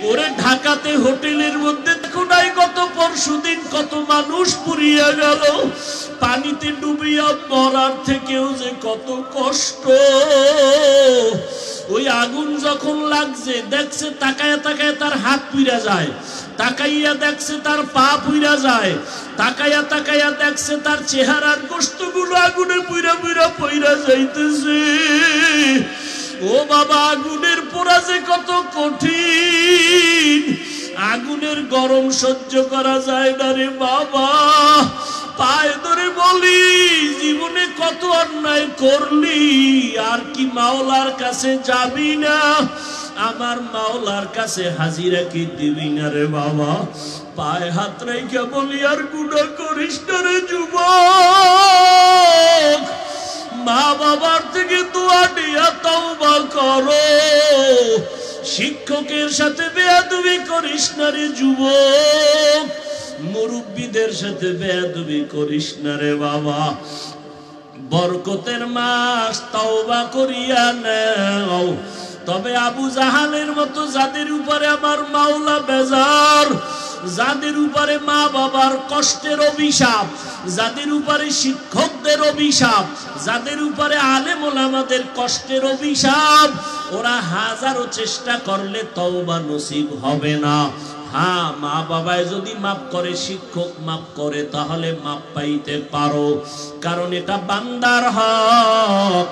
ওরে ঢাকাতে হোটেলের মধ্যে দেখো নাই গত পরশুদিন কত মানুষ পুড়িয়া গেল। পানিতে ডুবিয়া মরার থেকেও যে কত কষ্ট। ওই আগুন যখন লাগছে দেখছে, তাকায়া তাকায়া তার হাত পুড়া যায়, তাকাইয়া দেখছে তার পা পুড়া যায়, তাকাইয়া তাকাইয়া দেখছে তার চেহারার গোশতগুলো আগুনে পুড়া পুড়া পইরা যাইতেছে। ও বাবা, আগুনের পোড়া যে কত কঠিন, আগুনের গরম সহ্য করা যায় না রে বাবা। পায়ে ধরে বলি, জীবনে কত অন্যায় করলি, আর কি মাওলার কাছে যাবি না? আমার মাওলার কাছে হাজিরা কি দিবি না রে বাবা? পায়ে হাত রেখে বলি, আর গুনাহ করিস না রে যুবক। মা বাবার থেকে দোয়া নিয়া তওবা করো। শিক্ষকের সাথে বেয়াদবি করিস না রে যুবক। মুরব্বীদের সাথে বেয়াদবি করিস না রে বাবা। বরকতের মাস, তওবা করিয়া নাও। তবে আবু জাহালের মতো যাদের উপরে আমার মাওলা বেজার, যাদের উপরে মা বাবার কষ্টের অভিশাপ, যাদের উপরে শিক্ষকদের অভিশাপ, যাদের উপরে আলেম ওলামাদের কষ্টের অভিশাপ, ওরা হাজারো চেষ্টা করলে তওবা নসিব হবে না। হ্যাঁ, মা বাবায় যদি মাফ করে, শিক্ষক মাফ করে, তাহলে মাফ পাইতে পারো, কারণ এটা বান্দার হক।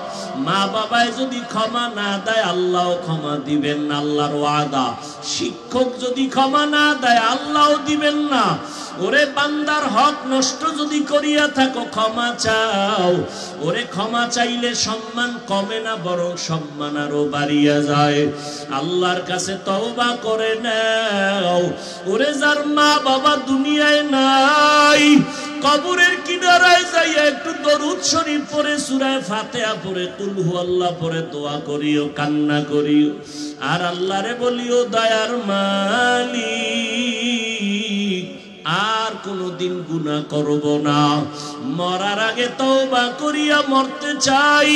মা বাবায় যদি ক্ষমা না দেয়, আল্লাহ ক্ষমা দিবেন না, আল্লাহর ওয়াদা। শিক্ষক যদি ক্ষমা না দেয়, আল্লাহও দিবেন না। ওরে বান্দার হক নষ্ট যদি করিয়া থাকো, ক্ষমা চাও। ওরে ক্ষমা চাইলে সম্মান কমে না, বরং সম্মান আরো বাড়িয়া যায়। আল্লাহর কাছে তওবা করে নাও। ওরে যার মা বাবা দুনিয়ায় নাই, কবরের কিনারায় যাইয়া একটু দরুদ শরীফ পড়ে, সূরা ফাতিহা পড়ে, কুল হুয়াল্লাহ পড়ে দোয়া করিও, কান্না করিও, আর আল্লাহরে বলিও, দয়ার মালিক আর কোনদিন গুনাহ করব না। মরার আগে তওবা করিয়া মরতে চাই।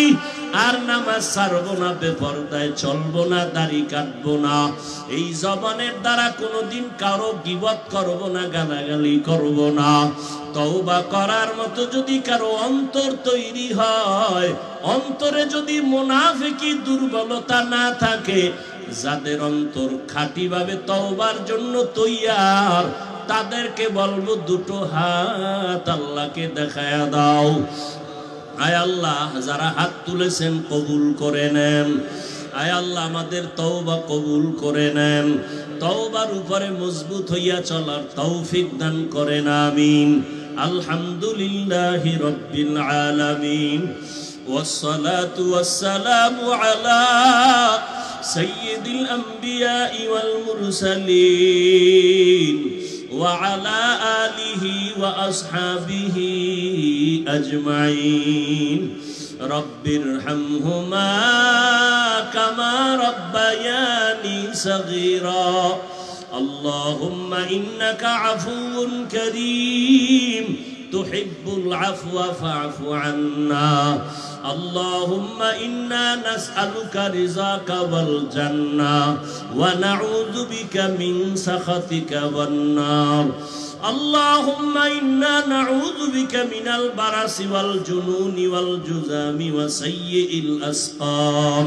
আর নামাজ ছাড়বো না, বেপরদায় চলবো না, দাড়ি কাটবো না, এই জবানের দ্বারা কোনোদিন কারো গীবত করব না, গালাগালি করব না। তওবা করার মতো যদি কারো অন্তর তৈরি হয়, অন্তরে যদি মুনাফিকি দুর্বলতা না থাকে, যাদের অন্তর খাঁটিভাবে তওবার জন্য তৈয়ার, তাদেরকে বলবো দুটো হাত আল্লাহকে দেখায়া দাও। আয় আল্লাহ, যারা হাত তুলেছেন কবুল করে নেন। আয় আল্লাহ, আমাদের তওবা কবুল করে নেন। তওবার উপরে মজবুত হইয়া চলার তৌফিক দান করেন, আমিন। আলহামদুলিল্লাহি রাব্বিল আলামিন, ওয়াসসালাতু ওয়াসসালামু আলা সাইয়্যিদিল আমবিয়া ওয়াল মুরসালিন وعلى آله وأصحابه أجمعين. رب ارحمهما كما ربياني صغيرا. اللهم إنك عفو كريم تحب العفو فاعف عنا. اللهم إنا نسألك رضاك والجنة ونعوذ بك من سخطك والنار. اللهم إنا نعوذ بك من البرص والجنون والجذام وسيء الأسقام.